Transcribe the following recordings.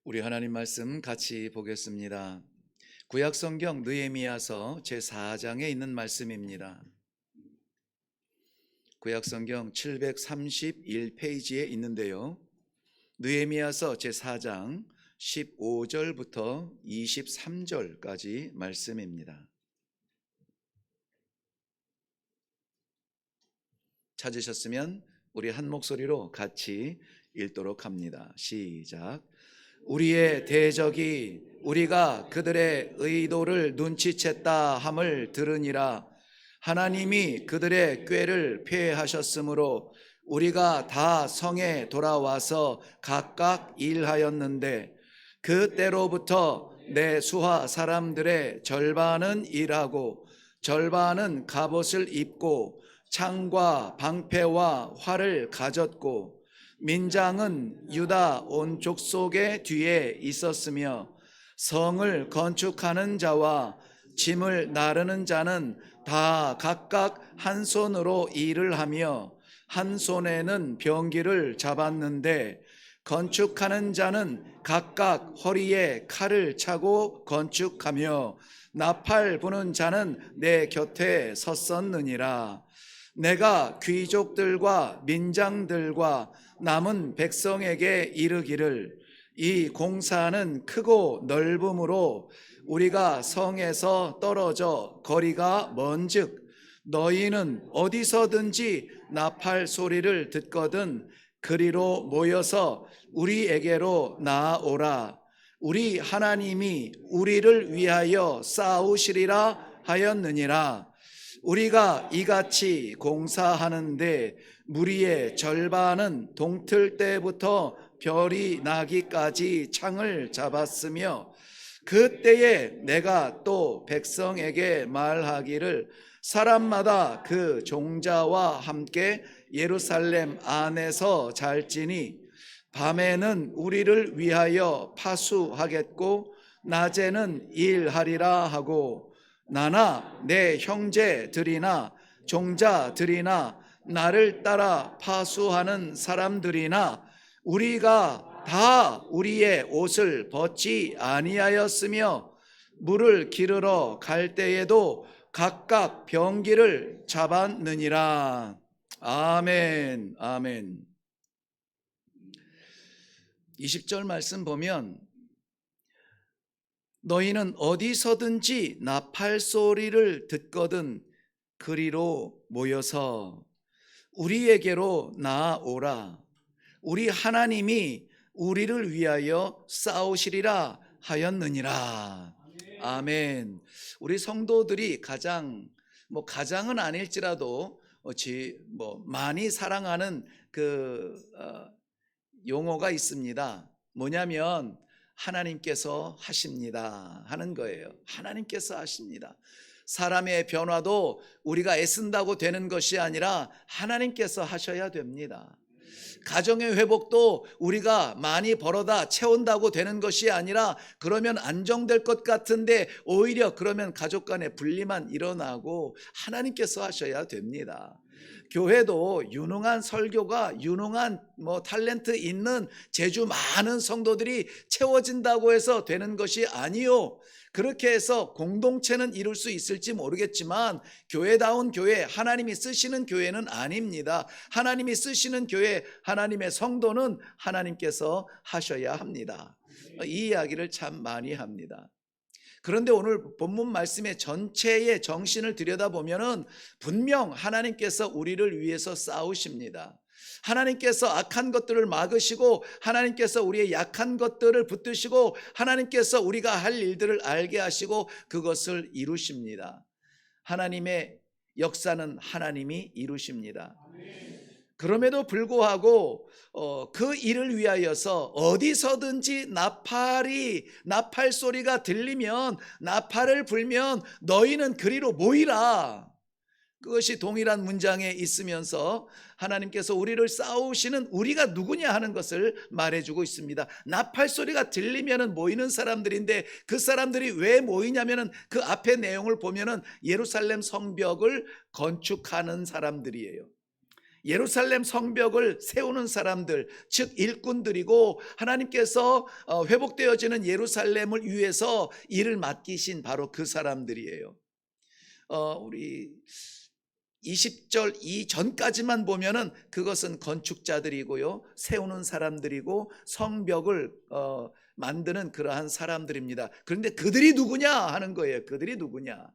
우리 하나님 말씀 같이 보겠습니다. 구약성경 느헤미야서 제4장에 있는 말씀입니다. 구약성경 731페이지에 있는데요. 느헤미야서 제4장 15절부터 23절까지 말씀입니다. 찾으셨으면 우리 한 목소리로 같이 읽도록 합니다. 시작. 우리의 대적이 우리가 그들의 의도를 눈치챘다 함을 들으니라. 하나님이 그들의 꾀를 폐하셨으므로 우리가 다 성에 돌아와서 각각 일하였는데 그때로부터 내 수하 사람들의 절반은 일하고 절반은 갑옷을 입고 창과 방패와 활을 가졌고 민장은 유다 온 족속의 뒤에 있었으며 성을 건축하는 자와 짐을 나르는 자는 다 각각 한 손으로 일을 하며 한 손에는 병기를 잡았는데 건축하는 자는 각각 허리에 칼을 차고 건축하며 나팔 부는 자는 내 곁에 섰었느니라. 내가 귀족들과 민장들과 남은 백성에게 이르기를 이 공사는 크고 넓음으로 우리가 성에서 떨어져 거리가 먼즉 너희는 어디서든지 나팔 소리를 듣거든 그리로 모여서 우리에게로 나아오라. 우리 하나님이 우리를 위하여 싸우시리라 하였느니라. 우리가 이같이 공사하는데 무리의 절반은 동틀 때부터 별이 나기까지 창을 잡았으며 그때에 내가 또 백성에게 말하기를 사람마다 그 종자와 함께 예루살렘 안에서 잘지니 밤에는 우리를 위하여 파수하겠고 낮에는 일하리라 하고 나나 내 형제들이나 종자들이나 나를 따라 파수하는 사람들이나 우리가 다 우리의 옷을 벗지 아니하였으며 물을 기르러 갈 때에도 각각 병기를 잡았느니라. 아멘. 아멘. 20절 말씀 보면 너희는 어디서든지 나팔 소리를 듣거든 그리로 모여서 우리에게로 나아오라. 우리 하나님이 우리를 위하여 싸우시리라 하였느니라. 아멘. 우리 성도들이 가장은 아닐지라도 많이 사랑하는 용어가 있습니다. 뭐냐면 하나님께서 하십니다 하는 거예요. 하나님께서 하십니다. 사람의 변화도 우리가 애쓴다고 되는 것이 아니라 하나님께서 하셔야 됩니다. 가정의 회복도 우리가 많이 벌어다 채운다고 되는 것이 아니라 그러면 안정될 것 같은데 오히려 그러면 가족 간의 분리만 일어나고 하나님께서 하셔야 됩니다. 교회도 유능한 설교가 유능한 탤런트 있는 재주 많은 성도들이 채워진다고 해서 되는 것이 아니요. 그렇게 해서 공동체는 이룰 수 있을지 모르겠지만 교회다운 교회, 하나님이 쓰시는 교회는 아닙니다. 하나님이 쓰시는 교회, 하나님의 성도는 하나님께서 하셔야 합니다. 이 이야기를 참 많이 합니다. 그런데 오늘 본문 말씀의 전체의 정신을 들여다보면은 분명 하나님께서 우리를 위해서 싸우십니다. 하나님께서 악한 것들을 막으시고 하나님께서 우리의 약한 것들을 붙드시고 하나님께서 우리가 할 일들을 알게 하시고 그것을 이루십니다. 하나님의 역사는 하나님이 이루십니다. 그럼에도 불구하고 그 일을 위하여서 어디서든지 나팔 소리가 들리면 나팔을 불면 너희는 그리로 모이라. 그것이 동일한 문장에 있으면서 하나님께서 우리를 싸우시는 우리가 누구냐 하는 것을 말해주고 있습니다. 나팔 소리가 들리면 모이는 사람들인데 그 사람들이 왜 모이냐면 그 앞에 내용을 보면 예루살렘 성벽을 건축하는 사람들이에요. 예루살렘 성벽을 세우는 사람들, 즉 일꾼들이고 하나님께서 회복되어지는 예루살렘을 위해서 일을 맡기신 바로 그 사람들이에요. 우리 20절 이전까지만 보면은 그것은 건축자들이고요, 세우는 사람들이고 성벽을 만드는 그러한 사람들입니다. 그런데 그들이 누구냐 하는 거예요. 그들이 누구냐?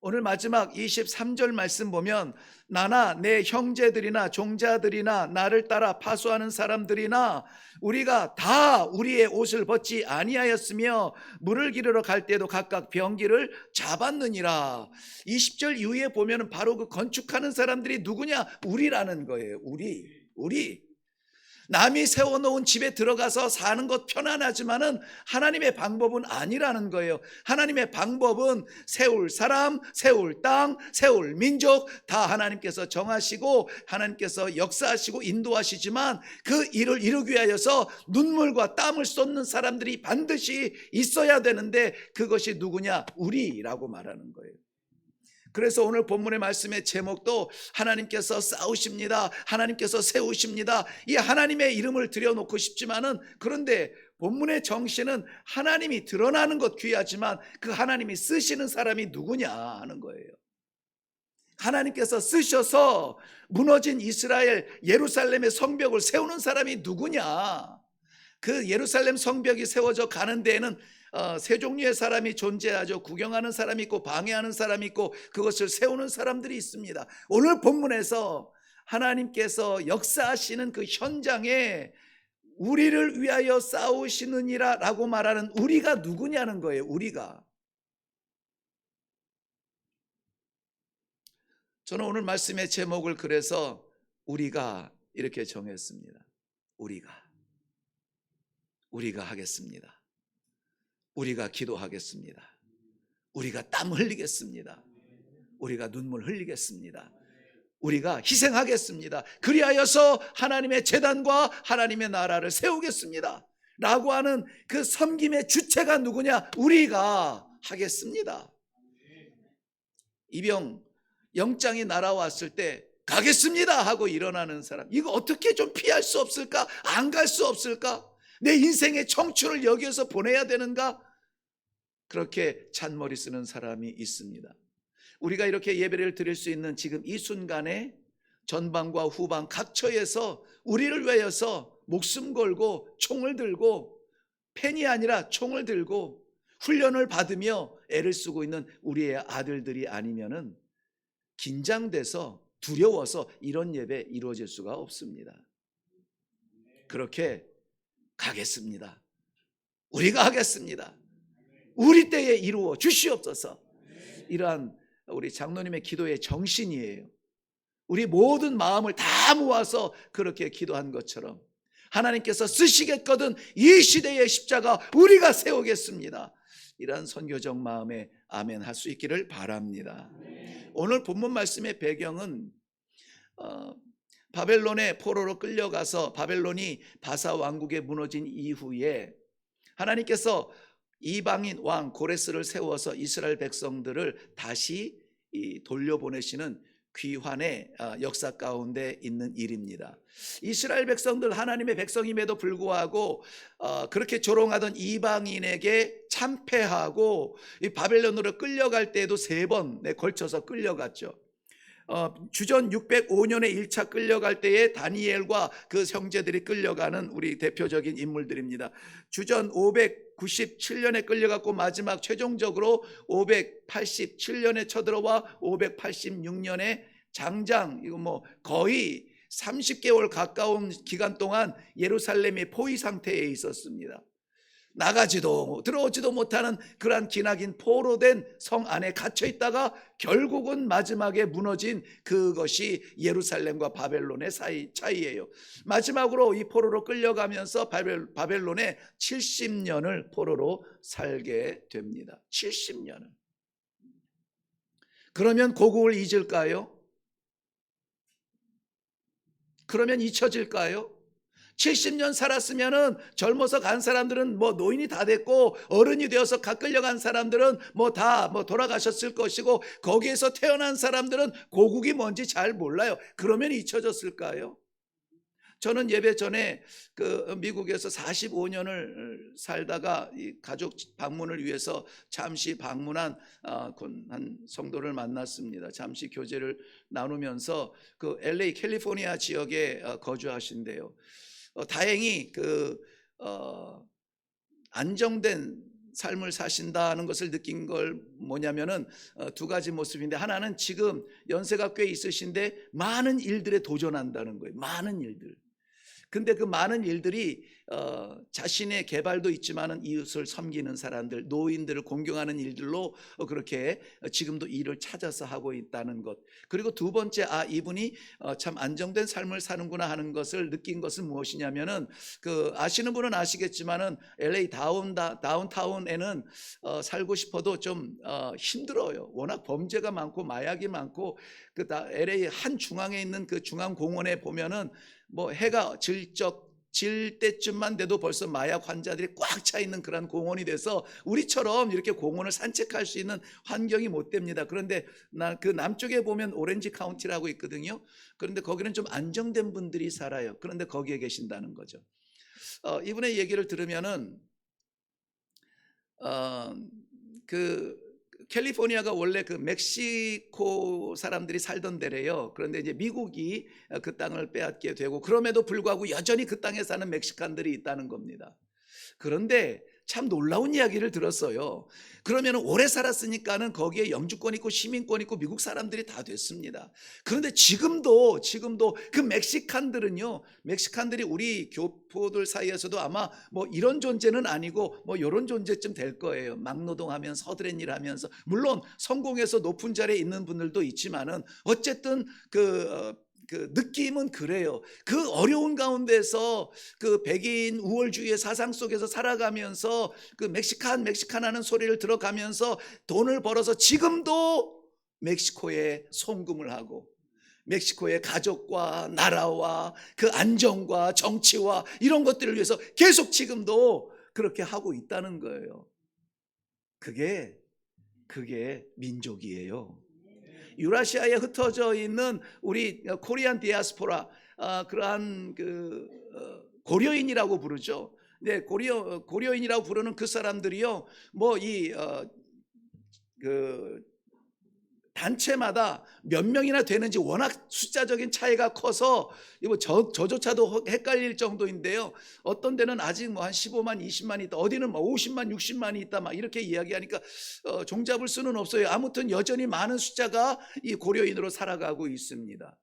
오늘 마지막 23절 말씀 보면 나나 내 형제들이나 종자들이나 나를 따라 파수하는 사람들이나 우리가 다 우리의 옷을 벗지 아니하였으며 물을 기르러 갈 때도 각각 병기를 잡았느니라. 20절 이후에 보면 바로 그 건축하는 사람들이 누구냐? 우리라는 거예요. 우리. 남이 세워놓은 집에 들어가서 사는 것 편안하지만은 하나님의 방법은 아니라는 거예요. 하나님의 방법은 세울 사람, 세울 땅, 세울 민족 다 하나님께서 정하시고 하나님께서 역사하시고 인도하시지만 그 일을 이루기 위하여서 눈물과 땀을 쏟는 사람들이 반드시 있어야 되는데 그것이 누구냐? 우리라고 말하는 거예요. 그래서 오늘 본문의 말씀의 제목도 하나님께서 싸우십니다, 하나님께서 세우십니다. 이 하나님의 이름을 들여놓고 싶지만은, 그런데 본문의 정신은 하나님이 드러나는 것 귀하지만 그 하나님이 쓰시는 사람이 누구냐 하는 거예요. 하나님께서 쓰셔서 무너진 이스라엘 예루살렘의 성벽을 세우는 사람이 누구냐? 그 예루살렘 성벽이 세워져 가는 데에는 세 종류의 사람이 존재하죠. 구경하는 사람이 있고 방해하는 사람이 있고 그것을 세우는 사람들이 있습니다. 오늘 본문에서 하나님께서 역사하시는 그 현장에 우리를 위하여 싸우시느니라 라고 말하는 우리가 누구냐는 거예요. 우리가. 저는 오늘 말씀의 제목을 그래서 우리가 이렇게 정했습니다. 우리가 하겠습니다. 우리가 기도하겠습니다. 우리가 땀 흘리겠습니다. 우리가 눈물 흘리겠습니다. 우리가 희생하겠습니다. 그리하여서 하나님의 제단과 하나님의 나라를 세우겠습니다 라고 하는 그 섬김의 주체가 누구냐? 우리가 하겠습니다. 이병 영장이 날아왔을 때 가겠습니다 하고 일어나는 사람, 이거 어떻게 좀 피할 수 없을까? 안 갈 수 없을까? 내 인생의 청춘을 여기에서 보내야 되는가? 그렇게 잔머리 쓰는 사람이 있습니다. 우리가 이렇게 예배를 드릴 수 있는 지금 이 순간에 전방과 후방 각처에서 우리를 위하여서 목숨 걸고 총을 들고, 펜이 아니라 총을 들고 훈련을 받으며 애를 쓰고 있는 우리의 아들들이 아니면은 긴장돼서 두려워서 이런 예배 이루어질 수가 없습니다. 그렇게 가겠습니다. 우리가 하겠습니다. 우리 때에 이루어 주시옵소서. 이러한 우리 장로님의 기도의 정신이에요. 우리 모든 마음을 다 모아서 그렇게 기도한 것처럼 하나님께서 쓰시겠거든 이 시대의 십자가 우리가 세우겠습니다. 이러한 선교적 마음에 아멘 할 수 있기를 바랍니다. 오늘 본문 말씀의 배경은 바벨론의 포로로 끌려가서 바벨론이 바사 왕국에 무너진 이후에 하나님께서 이방인 왕 고레스를 세워서 이스라엘 백성들을 다시 돌려보내시는 귀환의 역사 가운데 있는 일입니다. 이스라엘 백성들 하나님의 백성임에도 불구하고 그렇게 조롱하던 이방인에게 참패하고 바벨론으로 끌려갈 때에도 3번에 걸쳐서 끌려갔죠. 주전 605년에 1차 끌려갈 때에 다니엘과 그 형제들이 끌려가는 우리 대표적인 인물들입니다. 주전 597년에 끌려갔고 마지막 최종적으로 587년에 쳐들어와 586년에 장장, 이거 뭐 거의 30개월 가까운 기간 동안 예루살렘이 포위 상태에 있었습니다. 나가지도 들어오지도 못하는 그러한 기나긴 포로된 성 안에 갇혀 있다가 결국은 마지막에 무너진 그것이 예루살렘과 바벨론의 차이예요. 마지막으로 이 포로로 끌려가면서 바벨론에 70년을 포로로 살게 됩니다. 70년을. 그러면 고국을 잊을까요? 그러면 잊혀질까요? 70년 살았으면은 젊어서 간 사람들은 뭐 노인이 다 됐고 어른이 되어서 각 끌려간 사람들은 뭐 다 돌아가셨을 것이고 거기에서 태어난 사람들은 고국이 뭔지 잘 몰라요. 그러면 잊혀졌을까요? 저는 예배 전에 그 미국에서 45년을 살다가 이 가족 방문을 위해서 잠시 방문한 한 성도를 만났습니다. 잠시 교제를 나누면서 그 LA 캘리포니아 지역에 거주하신대요. 다행히 안정된 삶을 사신다는 것을 느낀 걸 뭐냐면은 두 가지 모습인데, 하나는 지금 연세가 꽤 있으신데 많은 일들에 도전한다는 거예요. 많은 일들. 근데 그 많은 일들이 자신의 개발도 있지만은 이웃을 섬기는 사람들, 노인들을 공경하는 일들로 그렇게 지금도 일을 찾아서 하고 있다는 것. 그리고 두 번째, 이분이 참 안정된 삶을 사는구나 하는 것을 느낀 것은 무엇이냐면은, 아시는 분은 아시겠지만은 LA 다운타운에는 살고 싶어도 좀 힘들어요. 워낙 범죄가 많고 마약이 많고, LA 한 중앙에 있는 그 중앙공원에 보면은 뭐 해가 질 때쯤만 돼도 벌써 마약 환자들이 꽉 차 있는 그런 공원이 돼서 우리처럼 이렇게 공원을 산책할 수 있는 환경이 못 됩니다. 그런데 그 남쪽에 보면 오렌지 카운티라고 있거든요. 그런데 거기는 좀 안정된 분들이 살아요. 그런데 거기에 계신다는 거죠. 이분의 얘기를 들으면은 캘리포니아가 원래 그 멕시코 사람들이 살던 데래요. 그런데 이제 미국이 그 땅을 빼앗게 되고, 그럼에도 불구하고 여전히 그 땅에 사는 멕시칸들이 있다는 겁니다. 그런데 참 놀라운 이야기를 들었어요. 그러면 오래 살았으니까는 거기에 영주권 있고 시민권 있고 미국 사람들이 다 됐습니다. 그런데 지금도 그 멕시칸들이 우리 교포들 사이에서도 아마 뭐 이런 존재는 아니고 뭐 이런 존재쯤 될 거예요. 막노동하면서 허드렛 일하면서, 물론 성공해서 높은 자리에 있는 분들도 있지만은 어쨌든 그 느낌은 그래요. 그 어려운 가운데서 그 백인 우월주의의 사상 속에서 살아가면서 그 멕시칸 하는 소리를 들어가면서 돈을 벌어서 지금도 멕시코에 송금을 하고, 멕시코의 가족과 나라와 그 안정과 정치와 이런 것들을 위해서 계속 지금도 그렇게 하고 있다는 거예요. 그게 민족이에요. 유라시아에 흩어져 있는 우리 코리안 디아스포라, 그러한 고려인이라고 부르죠. 네, 고려인이라고 부르는 그 사람들이요, 뭐 단체마다 몇 명이나 되는지 워낙 숫자적인 차이가 커서 저조차도 헷갈릴 정도인데요. 어떤 데는 아직 뭐 한 15만, 20만이 있다, 어디는 뭐 50만, 60만이 있다, 막 이렇게 이야기하니까 종잡을 수는 없어요. 아무튼 여전히 많은 숫자가 이 고려인으로 살아가고 있습니다.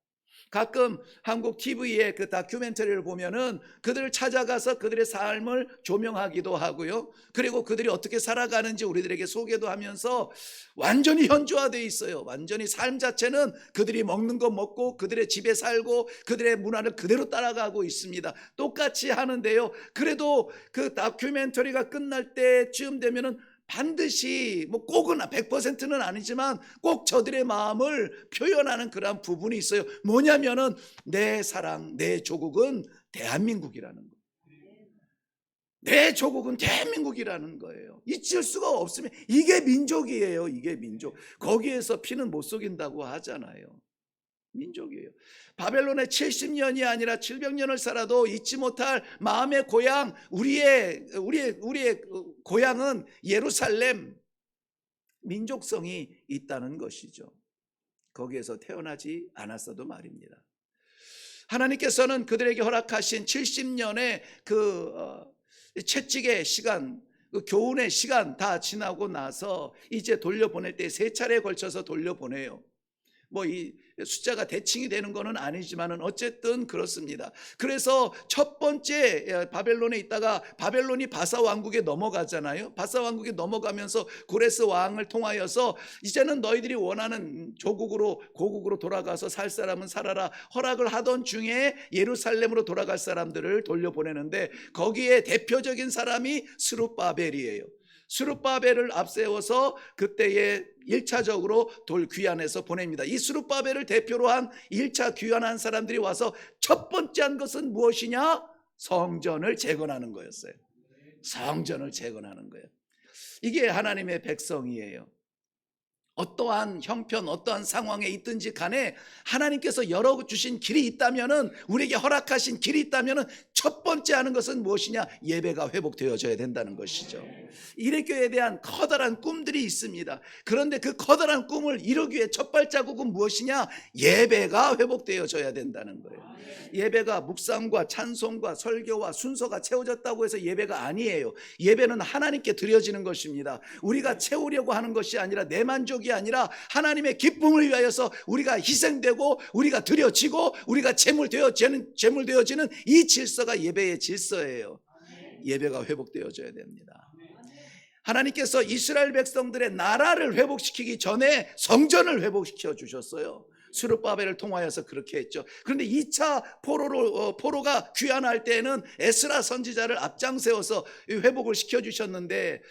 가끔 한국 TV의 그 다큐멘터리를 보면은 그들을 찾아가서 그들의 삶을 조명하기도 하고요. 그리고 그들이 어떻게 살아가는지 우리들에게 소개도 하면서 완전히 현주화되어 있어요. 완전히 삶 자체는 그들이 먹는 거 먹고 그들의 집에 살고 그들의 문화를 그대로 따라가고 있습니다. 똑같이 하는데요. 그래도 그 다큐멘터리가 끝날 때쯤 되면은 반드시 뭐 꼭은 100%는 아니지만 꼭 저들의 마음을 표현하는 그런 부분이 있어요. 뭐냐면은 내 사랑, 내 조국은 대한민국이라는 거예요. 내 조국은 대한민국이라는 거예요. 잊을 수가 없으면 이게 민족이에요. 이게 민족. 거기에서 피는 못 속인다고 하잖아요. 민족이에요. 바벨론에 70년이 아니라 700년을 살아도 잊지 못할 마음의 고향, 우리의 고향은 예루살렘, 민족성이 있다는 것이죠. 거기에서 태어나지 않았어도 말입니다. 하나님께서는 그들에게 허락하신 70년의 채찍의 시간, 교훈의 시간 다 지나고 나서 이제 돌려보낼 때 세 차례에 걸쳐서 돌려보내요. 뭐 이 숫자가 대칭이 되는 것은 아니지만은 어쨌든 그렇습니다. 그래서 첫 번째 바벨론에 있다가 바벨론이 바사 왕국에 넘어가잖아요. 바사 왕국에 넘어가면서 고레스 왕을 통하여서 이제는 너희들이 원하는 고국으로 돌아가서 살 사람은 살아라 허락을 하던 중에 예루살렘으로 돌아갈 사람들을 돌려보내는데, 거기에 대표적인 사람이 스룹바벨이에요. 스룹바벨을 앞세워서 그때에 1차적으로 돌 귀환해서 보냅니다. 이 스룹바벨을 대표로 한 1차 귀환한 사람들이 와서 첫 번째 한 것은 무엇이냐? 성전을 재건하는 거였어요. 성전을 재건하는 거예요. 이게 하나님의 백성이에요. 어떠한 형편, 어떠한 상황에 있든지 간에 하나님께서 열어주신 길이 있다면은, 우리에게 허락하신 길이 있다면은 첫 번째 하는 것은 무엇이냐? 예배가 회복되어져야 된다는 것이죠. 일회교회에 대한 커다란 꿈들이 있습니다. 그런데 그 커다란 꿈을 이루기 위해 첫 발자국은 무엇이냐? 예배가 회복되어져야 된다는 거예요. 예배가 묵상과 찬송과 설교와 순서가 채워졌다고 해서 예배가 아니에요. 예배는 하나님께 드려지는 것입니다. 우리가 채우려고 하는 것이 아니라, 내 만족이 아니라 하나님의 기쁨을 위하여서 우리가 희생되고 우리가 드려지고 우리가 제물되어지는 이 질서가 예배의 질서예요. 예배가 회복되어져야 됩니다. 하나님께서 이스라엘 백성들의 나라를 회복시키기 전에 성전을 회복시켜 주셨어요. 스룹바벨을 통하여서 그렇게 했죠. 그런데 2차 포로가 귀환할 때에는 에스라 선지자를 앞장 세워서 회복을 시켜주셨는데,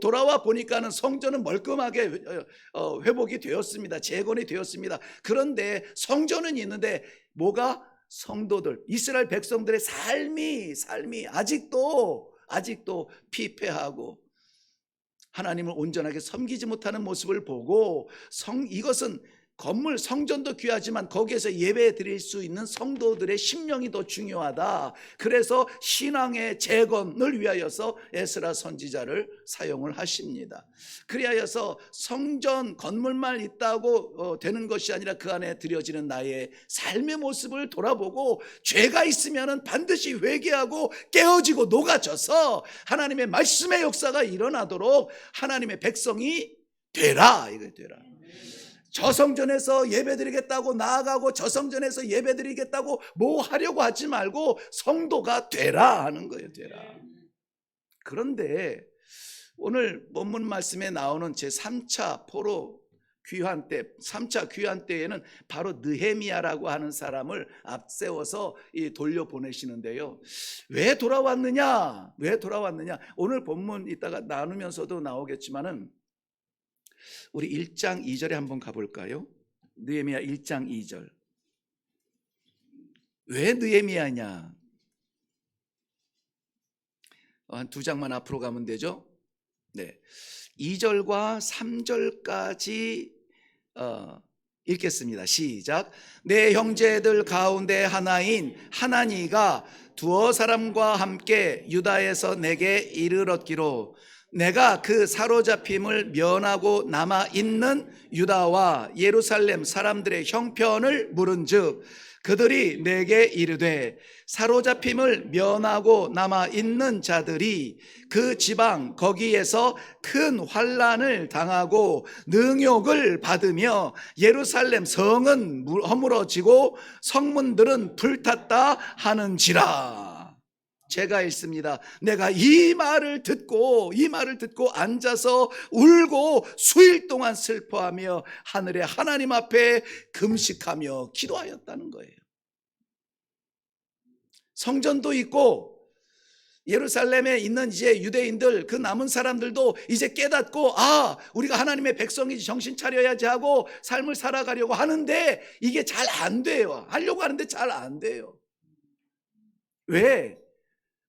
돌아와 보니까는 성전은 멀끔하게 회복이 되었습니다. 재건이 되었습니다. 그런데 성전은 있는데 뭐가? 성도들, 이스라엘 백성들의 삶이 아직도 피폐하고 하나님을 온전하게 섬기지 못하는 모습을 보고, 이것은 건물 성전도 귀하지만 거기에서 예배 드릴 수 있는 성도들의 심령이 더 중요하다. 그래서 신앙의 재건을 위하여서 에스라 선지자를 사용을 하십니다. 그리하여서 성전 건물만 있다고 되는 것이 아니라 그 안에 드려지는 나의 삶의 모습을 돌아보고, 죄가 있으면 반드시 회개하고 깨어지고 녹아져서 하나님의 말씀의 역사가 일어나도록 하나님의 백성이 되라. 이거 되라. 저성전에서 예배드리겠다고 나아가고 저성전에서 예배드리겠다고 뭐 하려고 하지 말고 성도가 되라 하는 거예요. 되라. 그런데 오늘 본문 말씀에 나오는 제3차 포로 귀환 때, 3차 귀환 때에는 바로 느헤미야라고 하는 사람을 앞세워서 돌려보내시는데요. 왜 돌아왔느냐? 오늘 본문 이따가 나누면서도 나오겠지만은 우리 1장 2절에 한번 가볼까요? 느헤미야 1장 2절. 왜 느헤미야냐? 한 두 장만 앞으로 가면 되죠? 네, 2절과 3절까지 읽겠습니다. 시작. 내 형제들 가운데 하나인 하나니가 두어 사람과 함께 유다에서 내게 이르렀기로, 내가 그 사로잡힘을 면하고 남아있는 유다와 예루살렘 사람들의 형편을 물은즉, 그들이 내게 이르되, 사로잡힘을 면하고 남아있는 자들이 그 지방 거기에서 큰 환난을 당하고 능욕을 받으며 예루살렘 성은 허물어지고 성문들은 불탔다 하는지라. 제가 읽습니다. 내가 이 말을 듣고 앉아서 울고 수일 동안 슬퍼하며 하늘의 하나님 앞에 금식하며 기도하였다는 거예요. 성전도 있고 예루살렘에 있는 이제 유대인들, 그 남은 사람들도 이제 깨닫고, 우리가 하나님의 백성이지 정신 차려야지 하고 삶을 살아가려고 하는데 이게 잘 안 돼요. 하려고 하는데 잘 안 돼요. 왜?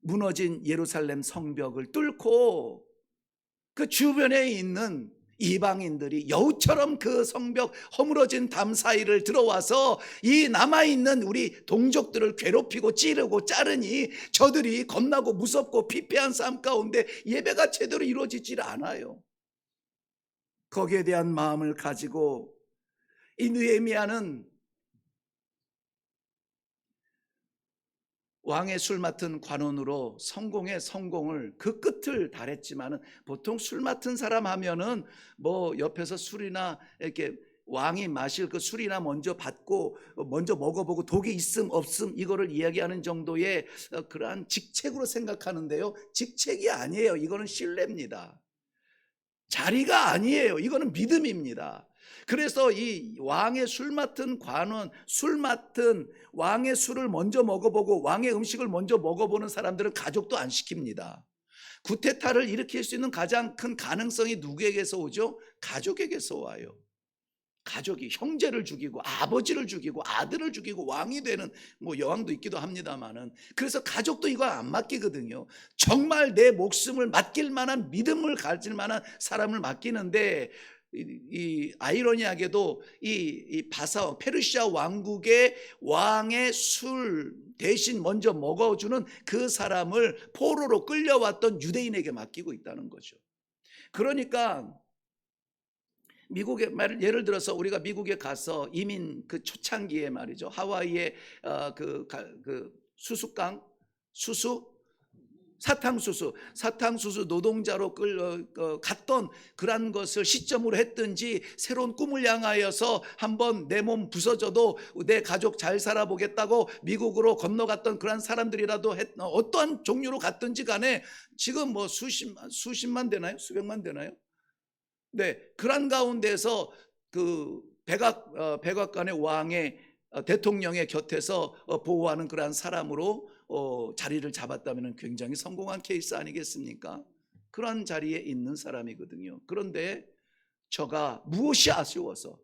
무너진 예루살렘 성벽을 뚫고 그 주변에 있는 이방인들이 여우처럼 그 성벽 허물어진 담 사이를 들어와서 이 남아있는 우리 동족들을 괴롭히고 찌르고 자르니 저들이 겁나고 무섭고 피폐한 삶 가운데 예배가 제대로 이루어지질 않아요. 거기에 대한 마음을 가지고 이 느헤미야는 왕의 술 맡은 관원으로 성공을 그 끝을 달했지만은, 보통 술 맡은 사람 하면은 뭐 옆에서 술이나 이렇게 왕이 마실 그 술이나 먼저 받고 먼저 먹어보고 독이 있음 없음 이거를 이야기하는 정도의 그러한 직책으로 생각하는데요, 직책이 아니에요. 이거는 신뢰입니다. 자리가 아니에요. 이거는 믿음입니다. 그래서 이 왕의 술 맡은 관원, 왕의 술을 먼저 먹어보고 왕의 음식을 먼저 먹어보는 사람들은 가족도 안 시킵니다. 구테타를 일으킬 수 있는 가장 큰 가능성이 누구에게서 오죠? 가족에게서 와요. 가족이 형제를 죽이고 아버지를 죽이고 아들을 죽이고 왕이 되는 뭐 여왕도 있기도 합니다만은, 그래서 가족도 이거 안 맡기거든요. 정말 내 목숨을 맡길 만한 믿음을 가질 만한 사람을 맡기는데, 이 아이러니하게도 이 바사 페르시아 왕국의 왕의 술 대신 먼저 먹어주는 그 사람을 포로로 끌려왔던 유대인에게 맡기고 있다는 거죠. 그러니까 미국에 예를 들어서 우리가 미국에 가서 이민 그 초창기에 말이죠, 하와이의 그 수수깡 수수 사탕수수 노동자로 갔던 그런 것을 시점으로 했든지, 새로운 꿈을 향하여서 한번 내 몸 부서져도 내 가족 잘 살아보겠다고 미국으로 건너갔던 그런 사람들이라도 어떠한 종류로 갔든지 간에 지금 뭐 수십만 되나요? 수백만 되나요? 네, 그런 가운데서 그 백악관의 왕의 대통령의 곁에서 보호하는 그러한 사람으로 자리를 잡았다면 굉장히 성공한 케이스 아니겠습니까? 그런 자리에 있는 사람이거든요. 그런데 저가 무엇이 아쉬워서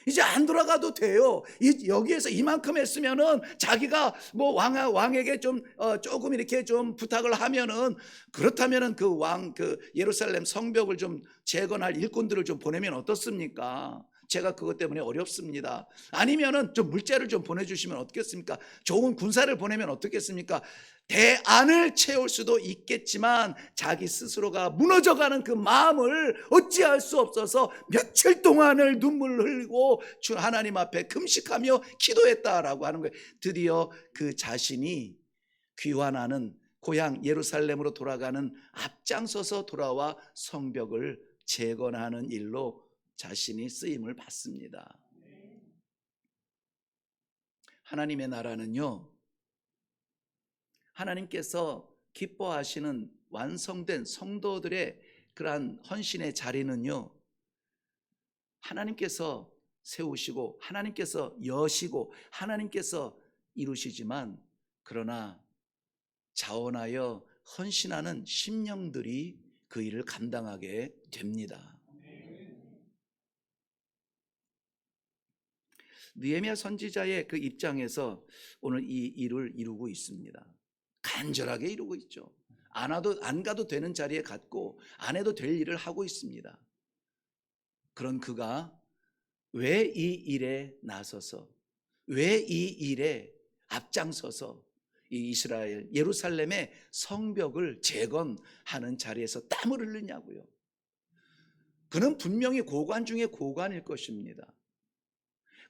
이제 안 돌아가도 돼요. 여기에서 이만큼 했으면은 자기가 뭐 왕에게 좀 조금 이렇게 좀 부탁을 하면은, 그렇다면은 그 예루살렘 성벽을 좀 재건할 일꾼들을 좀 보내면 어떻습니까? 제가 그것 때문에 어렵습니다. 아니면은 좀 물자를 좀 보내주시면 어떻겠습니까? 좋은 군사를 보내면 어떻겠습니까? 대안을 채울 수도 있겠지만 자기 스스로가 무너져가는 그 마음을 어찌할 수 없어서 며칠 동안을 눈물을 흘리고 주 하나님 앞에 금식하며 기도했다라고 하는 거예요. 드디어 그 자신이 귀환하는 고향 예루살렘으로 돌아가는 앞장서서 돌아와 성벽을 재건하는 일로 자신이 쓰임을 받습니다. 하나님의 나라는요, 하나님께서 기뻐하시는 완성된 성도들의 그러한 헌신의 자리는요, 하나님께서 세우시고 하나님께서 여시고 하나님께서 이루시지만, 그러나 자원하여 헌신하는 심령들이 그 일을 감당하게 됩니다. 느헤미야 선지자의 그 입장에서 오늘 이 일을 이루고 있습니다. 간절하게 이루고 있죠. 안 가도 되는 자리에 갔고 안 해도 될 일을 하고 있습니다. 그런 그가 왜 이 일에 나서서, 왜 이 일에 앞장서서 이 이스라엘 예루살렘의 성벽을 재건하는 자리에서 땀을 흘리냐고요. 그는 분명히 고관 중에 고관일 것입니다.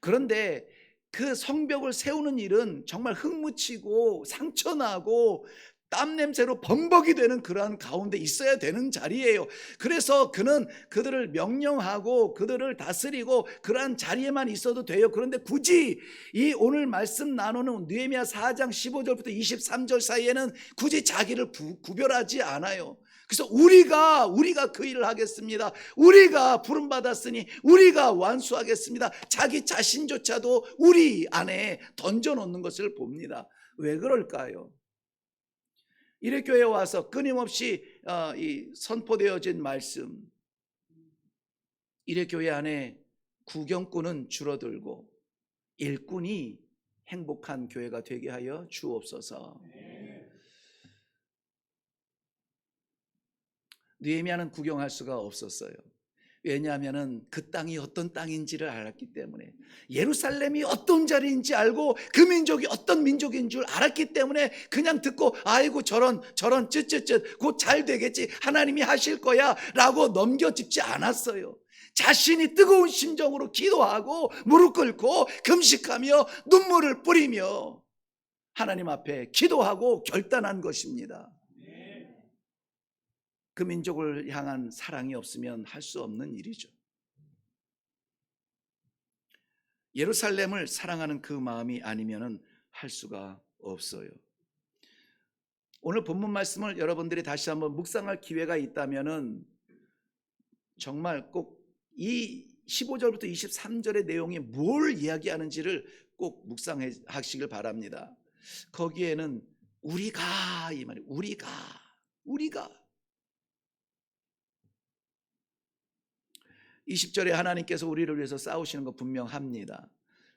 그런데 그 성벽을 세우는 일은 정말 흙묻히고 상처나고 땀 냄새로 범벅이 되는 그러한 가운데 있어야 되는 자리예요. 그래서 그는 그들을 명령하고 그들을 다스리고 그러한 자리에만 있어도 돼요. 그런데 굳이 이 오늘 말씀 나누는 느헤미야 4장 15절부터 23절 사이에는 굳이 자기를 구별하지 않아요. 그래서 우리가 그 일을 하겠습니다. 우리가 부름 받았으니 우리가 완수하겠습니다. 자기 자신조차도 우리 안에 던져놓는 것을 봅니다. 왜 그럴까요? 이래교회에 와서 끊임없이 이 선포되어진 말씀, 이래교회 안에 구경꾼은 줄어들고 일꾼이 행복한 교회가 되게 하여 주옵소서. 느헤미야는 구경할 수가 없었어요. 왜냐하면 그 땅이 어떤 땅인지를 알았기 때문에, 예루살렘이 어떤 자리인지 알고 그 민족이 어떤 민족인 줄 알았기 때문에 그냥 듣고 아이고 저런 쯧쯧쯧 곧 잘 되겠지, 하나님이 하실 거야 라고 넘겨짚지 않았어요. 자신이 뜨거운 심정으로 기도하고 무릎 꿇고 금식하며 눈물을 뿌리며 하나님 앞에 기도하고 결단한 것입니다. 그 민족을 향한 사랑이 없으면 할 수 없는 일이죠. 예루살렘을 사랑하는 그 마음이 아니면 할 수가 없어요. 오늘 본문 말씀을 여러분들이 다시 한번 묵상할 기회가 있다면 정말 꼭 이 15절부터 23절의 내용이 뭘 이야기하는지를 꼭 묵상하시길 바랍니다. 거기에는 우리가, 이 말이 우리가 20절에 하나님께서 우리를 위해서 싸우시는 거 분명합니다.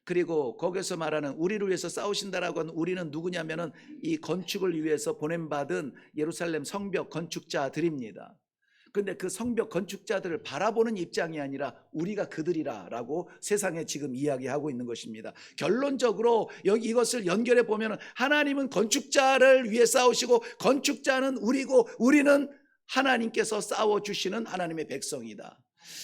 그리고 거기서 말하는 우리를 위해서 싸우신다라고 하는 우리는 누구냐면은 이 건축을 위해서 보냄받은 예루살렘 성벽 건축자들입니다. 그런데 그 성벽 건축자들을 바라보는 입장이 아니라 우리가 그들이라라고 세상에 지금 이야기하고 있는 것입니다. 결론적으로 여기 이것을 연결해 보면 하나님은 건축자를 위해 싸우시고 건축자는 우리고 우리는 하나님께서 싸워주시는 하나님의 백성이다.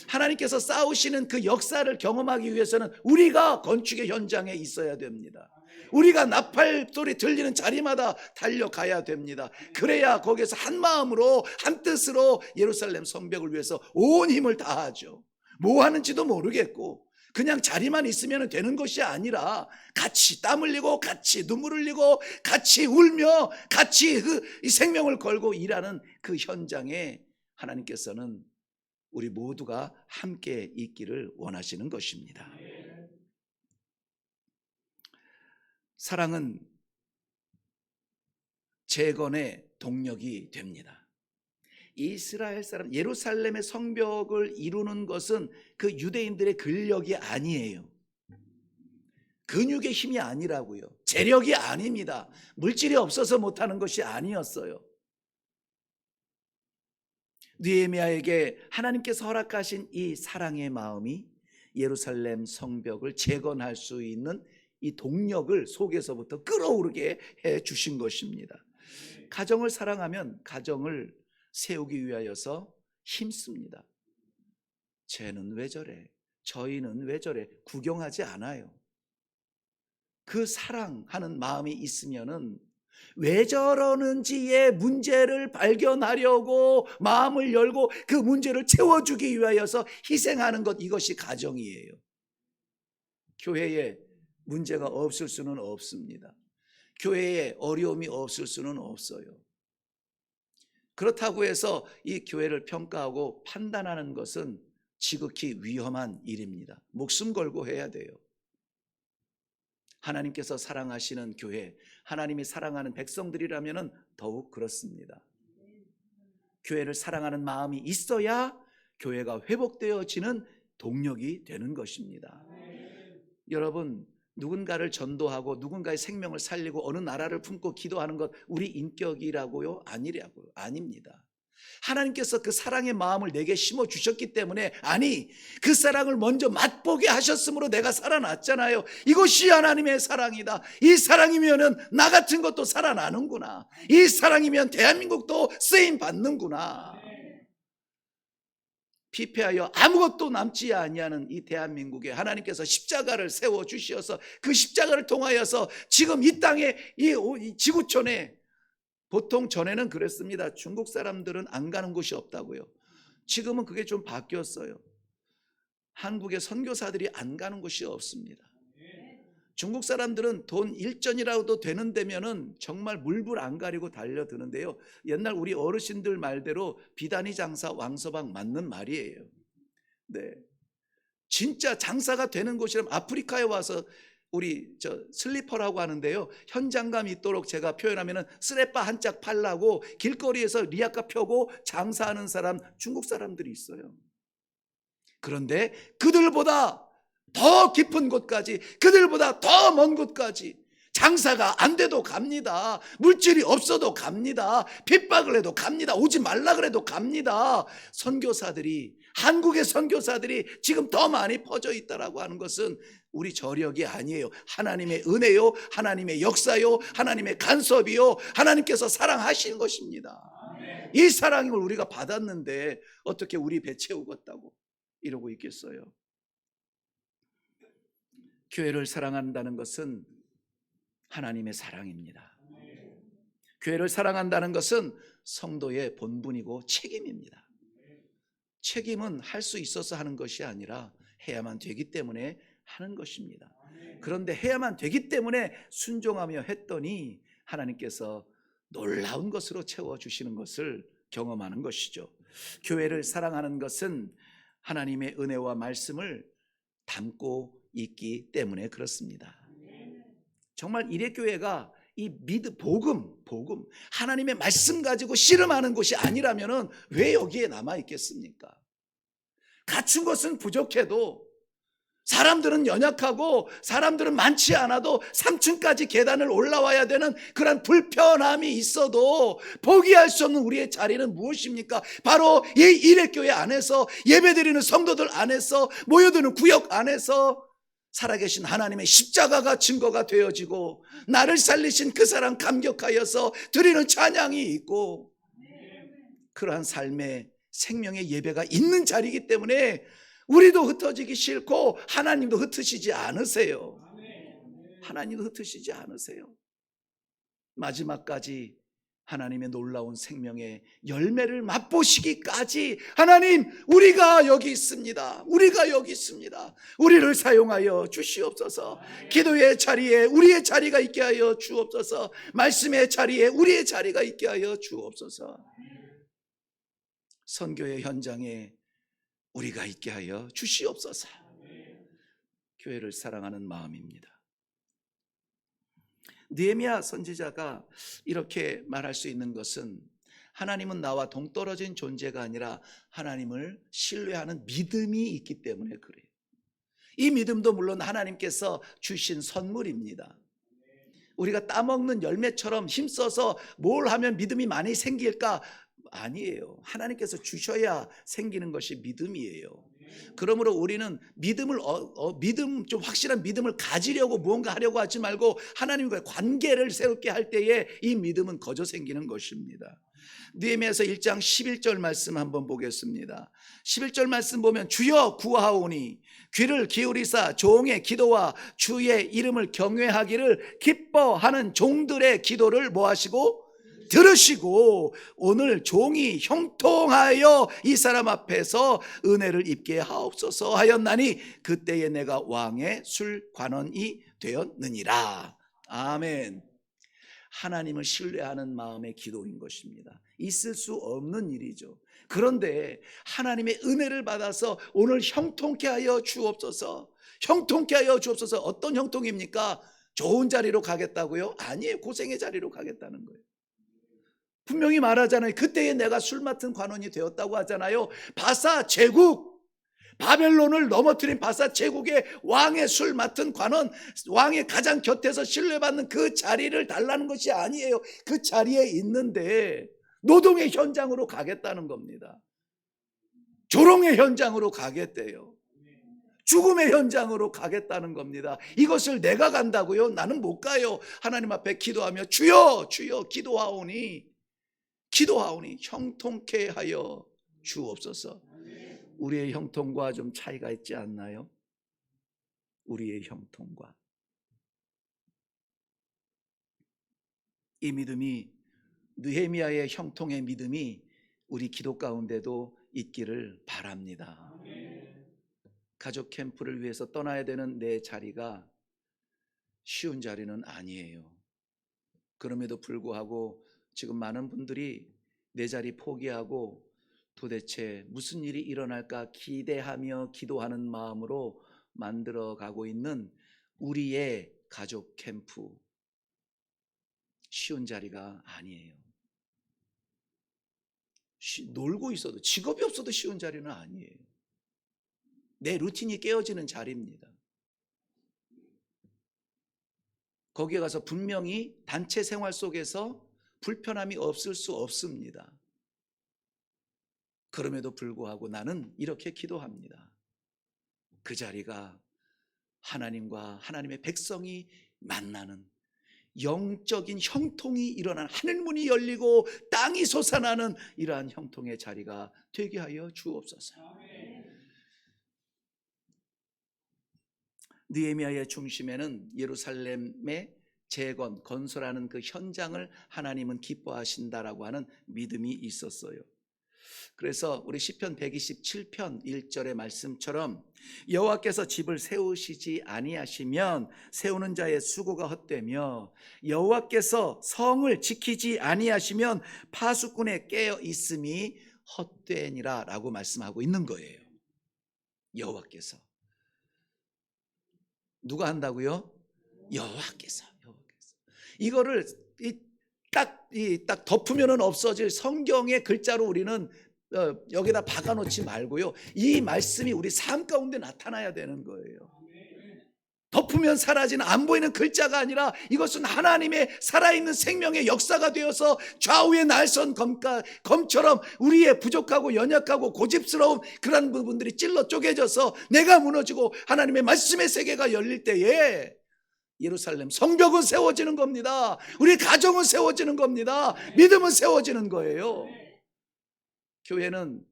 하나님께서 싸우시는 그 역사를 경험하기 위해서는 우리가 건축의 현장에 있어야 됩니다. 우리가 나팔 소리 들리는 자리마다 달려가야 됩니다. 그래야 거기에서 한 마음으로 한 뜻으로 예루살렘 성벽을 위해서 온 힘을 다하죠. 뭐 하는지도 모르겠고 그냥 자리만 있으면 되는 것이 아니라 같이 땀 흘리고 같이 눈물 흘리고 같이 울며 같이 이 생명을 걸고 일하는 그 현장에 하나님께서는 우리 모두가 함께 있기를 원하시는 것입니다. 사랑은 재건의 동력이 됩니다. 이스라엘 사람 예루살렘의 성벽을 이루는 것은 그 유대인들의 근력이 아니에요. 근육의 힘이 아니라고요. 재력이 아닙니다. 물질이 없어서 못하는 것이 아니었어요. 느헤미야에게 하나님께서 허락하신 이 사랑의 마음이 예루살렘 성벽을 재건할 수 있는 이 동력을 속에서부터 끌어오르게 해 주신 것입니다. 가정을 사랑하면 가정을 세우기 위하여서 힘씁니다. 쟤는 왜 저래? 저희는 왜 저래? 구경하지 않아요. 그 사랑하는 마음이 있으면은 왜 저러는지의 문제를 발견하려고 마음을 열고 그 문제를 채워주기 위하여서 희생하는 것, 이것이 가정이에요. 교회에 문제가 없을 수는 없습니다. 교회에 어려움이 없을 수는 없어요. 그렇다고 해서 이 교회를 평가하고 판단하는 것은 지극히 위험한 일입니다. 목숨 걸고 해야 돼요. 하나님께서 사랑하시는 교회, 하나님이 사랑하는 백성들이라면 더욱 그렇습니다. 교회를 사랑하는 마음이 있어야 교회가 회복되어지는 동력이 되는 것입니다. 여러분, 누군가를 전도하고 누군가의 생명을 살리고 어느 나라를 품고 기도하는 것 우리 인격이라고요? 아니라고요? 아닙니다. 하나님께서 그 사랑의 마음을 내게 심어주셨기 때문에, 아니 그 사랑을 먼저 맛보게 하셨으므로 내가 살아났잖아요. 이것이 하나님의 사랑이다. 이 사랑이면 나 같은 것도 살아나는구나. 이 사랑이면 대한민국도 쓰임받는구나. 피폐하여 아무것도 남지 아니하는 이 대한민국에 하나님께서 십자가를 세워주셔서 그 십자가를 통하여서 지금 이 땅에 이 지구촌에, 보통 전에는 그랬습니다. 중국 사람들은 안 가는 곳이 없다고요. 지금은 그게 좀 바뀌었어요. 한국의 선교사들이 안 가는 곳이 없습니다. 중국 사람들은 돈 일전이라도 되는 데면은 정말 물불 안 가리고 달려드는데요. 옛날 우리 어르신들 말대로 비단위 장사 왕서방 맞는 말이에요. 네, 진짜 장사가 되는 곳이라면 아프리카에 와서 우리 슬리퍼라고 하는데요, 현장감 있도록 제가 표현하면은 쓰레빠 한 짝 팔라고 길거리에서 리아카 펴고 장사하는 사람, 중국 사람들이 있어요. 그런데 그들보다 더 깊은 곳까지, 그들보다 더 먼 곳까지 장사가 안 돼도 갑니다. 물질이 없어도 갑니다. 핍박을 해도 갑니다. 오지 말라 그래도 갑니다. 선교사들이, 한국의 선교사들이 지금 더 많이 퍼져 있다라고 하는 것은 우리 저력이 아니에요. 하나님의 은혜요, 하나님의 역사요, 하나님의 간섭이요, 하나님께서 사랑하시는 것입니다. 이 사랑을 우리가 받았는데 어떻게 우리 배 채우겠다고 이러고 있겠어요? 교회를 사랑한다는 것은 하나님의 사랑입니다. 교회를 사랑한다는 것은 성도의 본분이고 책임입니다. 책임은 할 수 있어서 하는 것이 아니라 해야만 되기 때문에 하는 것입니다. 그런데 해야만 되기 때문에 순종하며 했더니 하나님께서 놀라운 것으로 채워주시는 것을 경험하는 것이죠. 교회를 사랑하는 것은 하나님의 은혜와 말씀을 담고 있기 때문에 그렇습니다. 정말 이레교회가 이 복음, 하나님의 말씀 가지고 씨름하는 곳이 아니라면 왜 여기에 남아 있겠습니까? 갖춘 것은 부족해도, 사람들은 연약하고 사람들은 많지 않아도 3층까지 계단을 올라와야 되는 그런 불편함이 있어도 포기할 수 없는 우리의 자리는 무엇입니까? 바로 이 일회교회 안에서, 예배드리는 성도들 안에서, 모여드는 구역 안에서 살아계신 하나님의 십자가가 증거가 되어지고, 나를 살리신 그 사랑 감격하여서 드리는 찬양이 있고, 그러한 삶의 생명의 예배가 있는 자리이기 때문에 우리도 흩어지기 싫고 하나님도 흩으시지 않으세요. 하나님도 흩으시지 않으세요. 마지막까지 하나님의 놀라운 생명의 열매를 맛보시기까지, 하나님, 우리가 여기 있습니다. 우리가 여기 있습니다. 우리를 사용하여 주시옵소서. 기도의 자리에 우리의 자리가 있게 하여 주옵소서. 말씀의 자리에 우리의 자리가 있게 하여 주옵소서. 선교의 현장에 우리가 있게 하여 주시옵소서. 교회를 사랑하는 마음입니다. 느헤미야 선지자가 이렇게 말할 수 있는 것은, 하나님은 나와 동떨어진 존재가 아니라 하나님을 신뢰하는 믿음이 있기 때문에 그래요. 이 믿음도 물론 하나님께서 주신 선물입니다. 우리가 따먹는 열매처럼 힘써서 뭘 하면 믿음이 많이 생길까? 아니에요. 하나님께서 주셔야 생기는 것이 믿음이에요. 그러므로 우리는 믿음을 좀 확실한 믿음을 가지려고 무언가 하려고 하지 말고 하나님과의 관계를 세우게 할 때에 이 믿음은 거저 생기는 것입니다. 느헤미야서 1장 11절 말씀 한번 보겠습니다. 11절 말씀 보면, 주여 구하오니 귀를 기울이사 종의 기도와 주의 이름을 경외하기를 기뻐하는 종들의 기도를 뭐하시고 들으시고 오늘 종이 형통하여 이 사람 앞에서 은혜를 입게 하옵소서 하였나니 그때에 내가 왕의 술관원이 되었느니라. 아멘. 하나님을 신뢰하는 마음의 기도인 것입니다. 있을 수 없는 일이죠. 그런데 하나님의 은혜를 받아서 오늘 형통케 하여 주옵소서. 형통케 하여 주옵소서. 어떤 형통입니까? 좋은 자리로 가겠다고요? 아니에요. 고생의 자리로 가겠다는 거예요. 분명히 말하잖아요. 그때에 내가 술 맡은 관원이 되었다고 하잖아요. 바사 제국, 바벨론을 넘어뜨린 바사 제국의 왕의 술 맡은 관원, 왕의 가장 곁에서 신뢰받는 그 자리를 달라는 것이 아니에요. 그 자리에 있는데 노동의 현장으로 가겠다는 겁니다. 조롱의 현장으로 가겠대요. 죽음의 현장으로 가겠다는 겁니다. 이것을 내가 간다고요? 나는 못 가요. 하나님 앞에 기도하며 주여 주여 기도하오니 형통케 하여 주옵소서. 우리의 형통과 좀 차이가 있지 않나요? 우리의 형통과. 이 믿음이, 느헤미야의 형통의 믿음이 우리 기도 가운데도 있기를 바랍니다. 가족 캠프를 위해서 떠나야 되는 내 자리가 쉬운 자리는 아니에요. 그럼에도 불구하고 지금 많은 분들이 내 자리 포기하고 도대체 무슨 일이 일어날까 기대하며 기도하는 마음으로 만들어가고 있는 우리의 가족 캠프, 쉬운 자리가 아니에요. 놀고 있어도, 직업이 없어도 쉬운 자리는 아니에요. 내 루틴이 깨어지는 자리입니다. 거기에 가서 분명히 단체 생활 속에서 불편함이 없을 수 없습니다. 그럼에도 불구하고 나는 이렇게 기도합니다. 그 자리가 하나님과 하나님의 백성이 만나는 영적인 형통이 일어나는, 하늘문이 열리고 땅이 솟아나는 이러한 형통의 자리가 되게 하여 주옵소서. 느헤미야의 중심에는 예루살렘의 재건, 건설하는 그 현장을 하나님은 기뻐하신다라고 하는 믿음이 있었어요. 그래서 우리 시편 127편 1절의 말씀처럼 여호와께서 집을 세우시지 아니하시면 세우는 자의 수고가 헛되며 여호와께서 성을 지키지 아니하시면 파수꾼의 깨어 있음이 헛되니라 라고 말씀하고 있는 거예요. 여호와께서. 누가 한다고요? 여호와께서. 이거를 딱 덮으면은 없어질 성경의 글자로 우리는 여기다 박아놓지 말고요. 이 말씀이 우리 삶 가운데 나타나야 되는 거예요. 덮으면 사라지는 안 보이는 글자가 아니라 이것은 하나님의 살아있는 생명의 역사가 되어서 좌우의 날선 검처럼 우리의 부족하고 연약하고 고집스러운 그런 부분들이 찔러 쪼개져서 내가 무너지고 하나님의 말씀의 세계가 열릴 때에 예루살렘 성벽은 세워지는 겁니다. 우리 가정은 세워지는 겁니다. 믿음은 세워지는 거예요. 교회는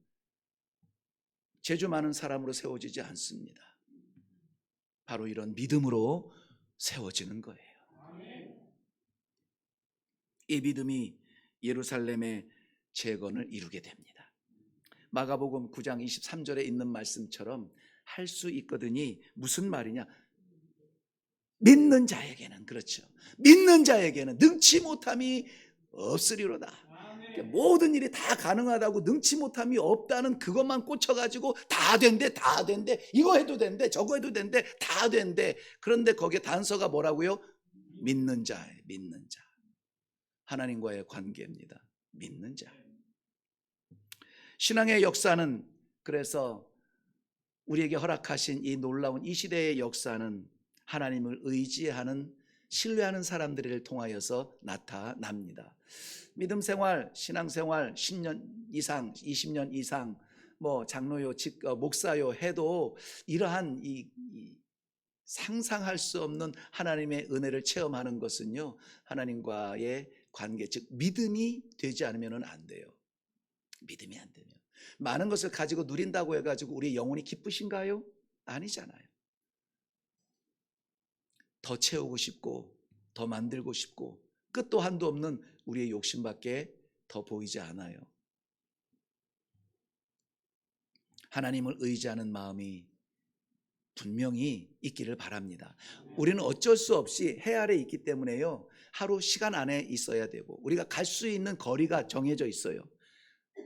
재주 많은 사람으로 세워지지 않습니다. 바로 이런 믿음으로 세워지는 거예요. 이 믿음이 예루살렘의 재건을 이루게 됩니다. 마가복음 9장 23절에 있는 말씀처럼 할 수 있거든이 무슨 말이냐? 믿는 자에게는, 그렇죠, 믿는 자에게는 능치 못함이 없으리로다. 모든 일이 다 가능하다고 능치 못함이 없다는 그것만 꽂혀가지고 다 된대, 다 된대, 이거 해도 된대, 저거 해도 된대, 다 된대. 그런데 거기에 단서가 뭐라고요? 믿는 자예요. 믿는 자. 하나님과의 관계입니다. 믿는 자. 신앙의 역사는, 그래서 우리에게 허락하신 이 놀라운 이 시대의 역사는 하나님을 의지하는, 신뢰하는 사람들을 통하여서 나타납니다. 믿음 생활, 신앙 생활 10년 이상, 20년 이상 장로요, 목사요 해도 이러한 이 상상할 수 없는 하나님의 은혜를 체험하는 것은요, 하나님과의 관계, 즉 믿음이 되지 않으면 안 돼요. 믿음이 안 되면. 많은 것을 가지고 누린다고 해가지고 우리 영혼이 기쁘신가요? 아니잖아요. 더 채우고 싶고 더 만들고 싶고 끝도 한도 없는 우리의 욕심밖에 더 보이지 않아요. 하나님을 의지하는 마음이 분명히 있기를 바랍니다. 우리는 어쩔 수 없이 해 아래 있기 때문에요, 하루 시간 안에 있어야 되고 우리가 갈 수 있는 거리가 정해져 있어요.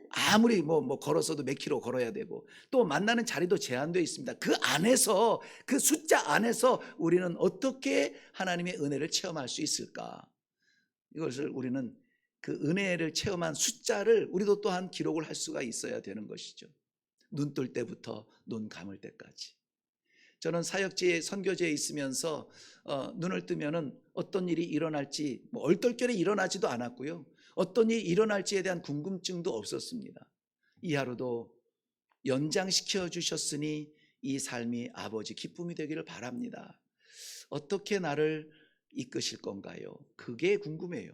아무리 걸어서도 몇 킬로 걸어야 되고 또 만나는 자리도 제한되어 있습니다. 그 안에서, 그 숫자 안에서 우리는 어떻게 하나님의 은혜를 체험할 수 있을까? 이것을 우리는, 그 은혜를 체험한 숫자를 우리도 또한 기록을 할 수가 있어야 되는 것이죠. 눈 뜰 때부터 눈 감을 때까지. 저는 사역지에, 선교지에 있으면서 눈을 뜨면은 어떤 일이 일어날지 얼떨결에 일어나지도 않았고요, 어떤 일이 일어날지에 대한 궁금증도 없었습니다. 이 하루도 연장시켜 주셨으니 이 삶이 아버지 기쁨이 되기를 바랍니다. 어떻게 나를 이끄실 건가요? 그게 궁금해요.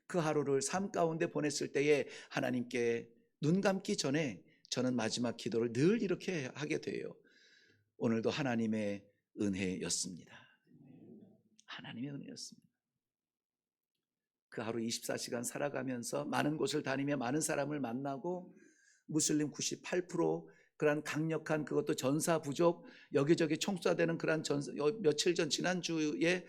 그 하루를 삶 가운데 보냈을 때에 하나님께 눈 감기 전에 저는 마지막 기도를 늘 이렇게 하게 돼요. 오늘도 하나님의 은혜였습니다. 하나님의 은혜였습니다. 그 하루 24시간 살아가면서 많은 곳을 다니며 많은 사람을 만나고 무슬림 98%, 그러한 강력한, 그것도 전사 부족, 여기저기 총쏴대는 그러한 며칠 전 지난주에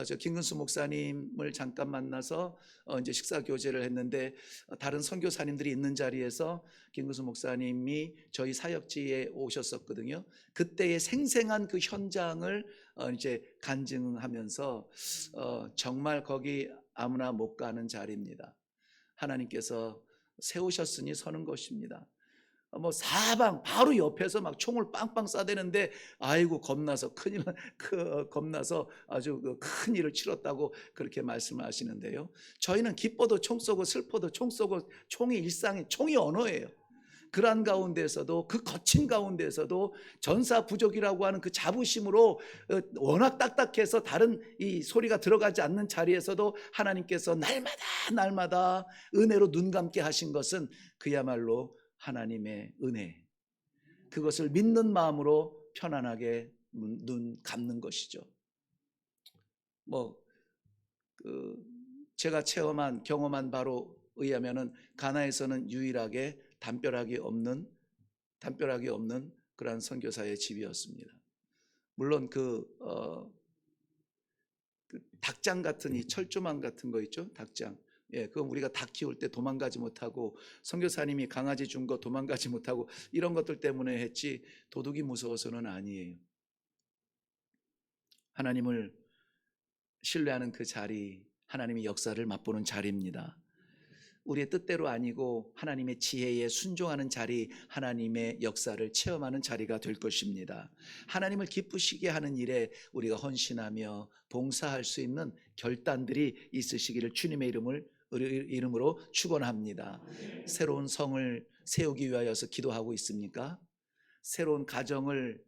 저 김근수 목사님을 잠깐 만나서 이제 식사 교제를 했는데, 다른 선교사님들이 있는 자리에서 김근수 목사님이 저희 사역지에 오셨었거든요. 그때의 생생한 그 현장을 이제 간증하면서 정말 거기 아무나 못 가는 자리입니다. 하나님께서 세우셨으니 서는 것입니다. 사방 바로 옆에서 막 총을 빵빵 쏴대는데, 아이고 겁나서 겁나서 아주 큰 일을 치렀다고 그렇게 말씀을 하시는데요. 저희는 기뻐도 총 쏘고 슬퍼도 총 쏘고, 총이 일상이, 총이 언어예요. 그러한 가운데서도, 그 거친 가운데서도 전사 부족이라고 하는 그 자부심으로 워낙 딱딱해서 다른 이 소리가 들어가지 않는 자리에서도 하나님께서 날마다 은혜로 눈 감게 하신 것은 그야말로 하나님의 은혜, 그것을 믿는 마음으로 편안하게 눈 감는 것이죠. 제가 경험한 바로 의하면은 가나에서는 유일하게 담벼락이 없는 그러한 선교사의 집이었습니다. 물론 그 닭장 같은, 이 철조망 같은 거 있죠, 닭장. 그건 우리가 닭 키울 때 도망가지 못하고, 선교사님이 강아지 준 거 도망가지 못하고 이런 것들 때문에 했지, 도둑이 무서워서는 아니에요. 하나님을 신뢰하는 그 자리, 하나님의 역사를 맛보는 자리입니다. 우리의 뜻대로 아니고 하나님의 지혜에 순종하는 자리, 하나님의 역사를 체험하는 자리가 될 것입니다. 하나님을 기쁘시게 하는 일에 우리가 헌신하며 봉사할 수 있는 결단들이 있으시기를 주님의 이름으로 축원합니다. 새로운 성을 세우기 위하여서 기도하고 있습니까? 새로운 가정을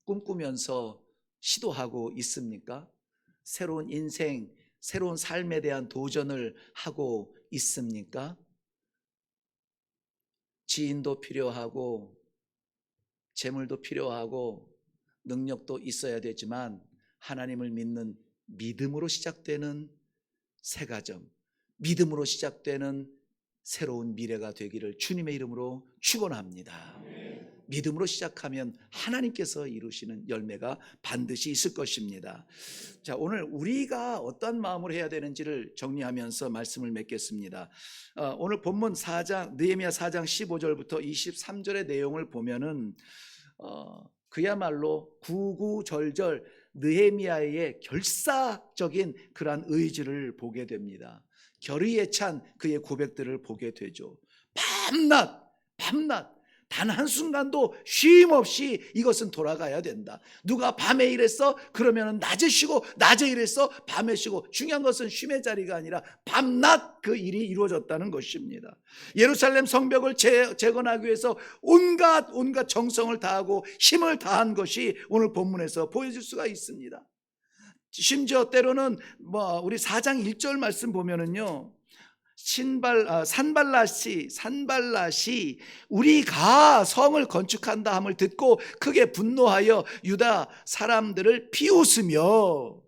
꿈꾸면서 시도하고 있습니까? 새로운 인생, 새로운 삶에 대한 도전을 하고 있습니까? 지인도 필요하고 재물도 필요하고 능력도 있어야 되지만 하나님을 믿는 믿음으로 시작되는 새 가정, 믿음으로 시작되는 새로운 미래가 되기를 주님의 이름으로 축원합니다. 믿음으로 시작하면 하나님께서 이루시는 열매가 반드시 있을 것입니다. 자, 오늘 우리가 어떤 마음으로 해야 되는지를 정리하면서 말씀을 맺겠습니다. 오늘 본문 4장 느헤미야 4장 15절부터 23절의 내용을 보면은 그야말로 구구절절 느헤미야의 결사적인 그러한 의지를 보게 됩니다. 결의에 찬 그의 고백들을 보게 되죠. 밤낮 단 한순간도 쉼 없이 이것은 돌아가야 된다. 누가 밤에 일했어? 그러면 낮에 쉬고, 낮에 일했어? 밤에 쉬고. 중요한 것은 쉼의 자리가 아니라 밤낮 그 일이 이루어졌다는 것입니다. 예루살렘 성벽을 재건하기 위해서 온갖 정성을 다하고 힘을 다한 것이 오늘 본문에서 보여질 수가 있습니다. 심지어 때로는 우리 4장 1절 말씀 보면은요, 산발랏이 우리가 성을 건축한다 함을 듣고 크게 분노하여 유다 사람들을 비웃으며,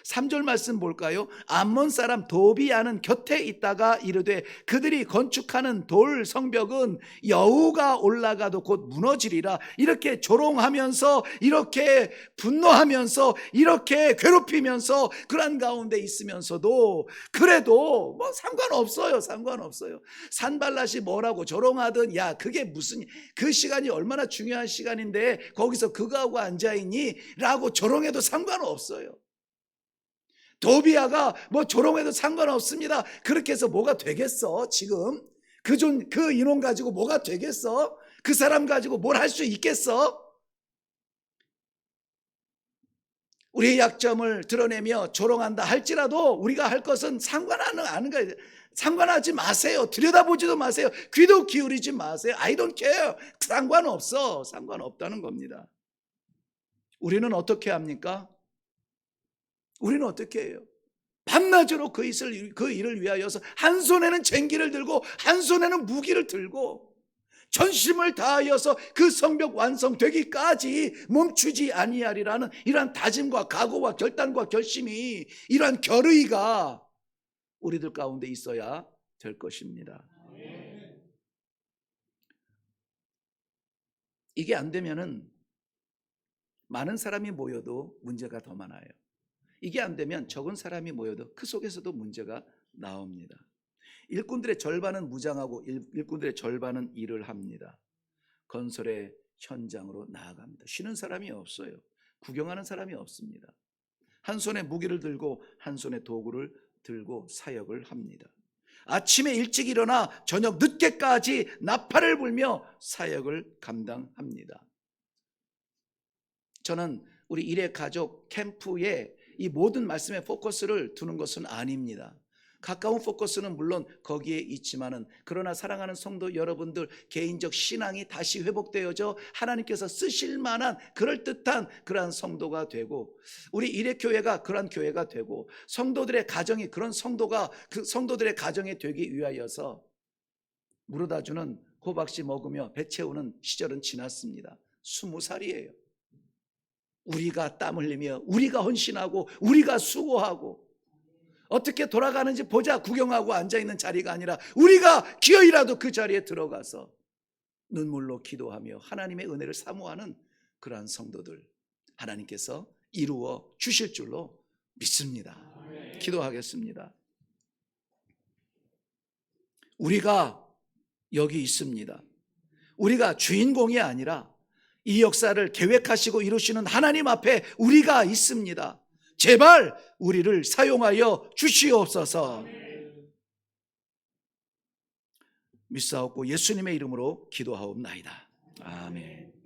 3절 말씀 볼까요? 암몬 사람 도비아는 곁에 있다가 이르되 그들이 건축하는 돌 성벽은 여우가 올라가도 곧 무너지리라. 이렇게 조롱하면서, 이렇게 분노하면서, 이렇게 괴롭히면서 그런 가운데 있으면서도 그래도 상관없어요. 산발랏이 뭐라고 조롱하든, 야 그게 무슨, 그 시간이 얼마나 중요한 시간인데 거기서 그거하고 앉아있니? 라고 조롱해도 상관없어요. 도비아가 조롱해도 상관없습니다. 그렇게 해서 뭐가 되겠어? 지금 그 인원 가지고 뭐가 되겠어? 그 사람 가지고 뭘 할 수 있겠어? 우리의 약점을 드러내며 조롱한다 할지라도 우리가 할 것은 상관하지 마세요. 들여다보지도 마세요. 귀도 기울이지 마세요. I don't care. 상관없다는 겁니다. 우리는 어떻게 합니까? 우리는 어떻게 해요? 밤낮으로 그 일을 위하여서 한 손에는 쟁기를 들고 한 손에는 무기를 들고 전심을 다하여서 그 성벽 완성되기까지 멈추지 아니하리라는 이러한 다짐과 각오와 결단과 결심이, 이러한 결의가 우리들 가운데 있어야 될 것입니다. 이게 안 되면은 많은 사람이 모여도 문제가 더 많아요. 이게 안 되면 적은 사람이 모여도 그 속에서도 문제가 나옵니다. 일꾼들의 절반은 무장하고 일꾼들의 절반은 일을 합니다. 건설의 현장으로 나아갑니다. 쉬는 사람이 없어요. 구경하는 사람이 없습니다. 한 손에 무기를 들고 한 손에 도구를 들고 사역을 합니다. 아침에 일찍 일어나 저녁 늦게까지 나팔을 불며 사역을 감당합니다. 저는 우리 일의 가족 캠프에 이 모든 말씀의 포커스를 두는 것은 아닙니다. 가까운 포커스는 물론 거기에 있지만은, 그러나 사랑하는 성도 여러분들 개인적 신앙이 다시 회복되어져 하나님께서 쓰실 만한 그럴듯한 그러한 성도가 되고, 우리 일회교회가 그러한 교회가 되고, 성도들의 가정이 그런 그 성도들의 가정이 되기 위하여서 물어다주는 호박씨 먹으며 배 채우는 시절은 지났습니다. 20살이에요. 우리가 땀 흘리며 우리가 헌신하고 우리가 수고하고 어떻게 돌아가는지 보자 구경하고 앉아있는 자리가 아니라 우리가 기어이라도 그 자리에 들어가서 눈물로 기도하며 하나님의 은혜를 사모하는 그러한 성도들 하나님께서 이루어 주실 줄로 믿습니다. 기도하겠습니다. 우리가 여기 있습니다. 우리가 주인공이 아니라 이 역사를 계획하시고 이루시는 하나님 앞에 우리가 있습니다. 제발 우리를 사용하여 주시옵소서. 믿사옵고 예수님의 이름으로 기도하옵나이다. 아멘.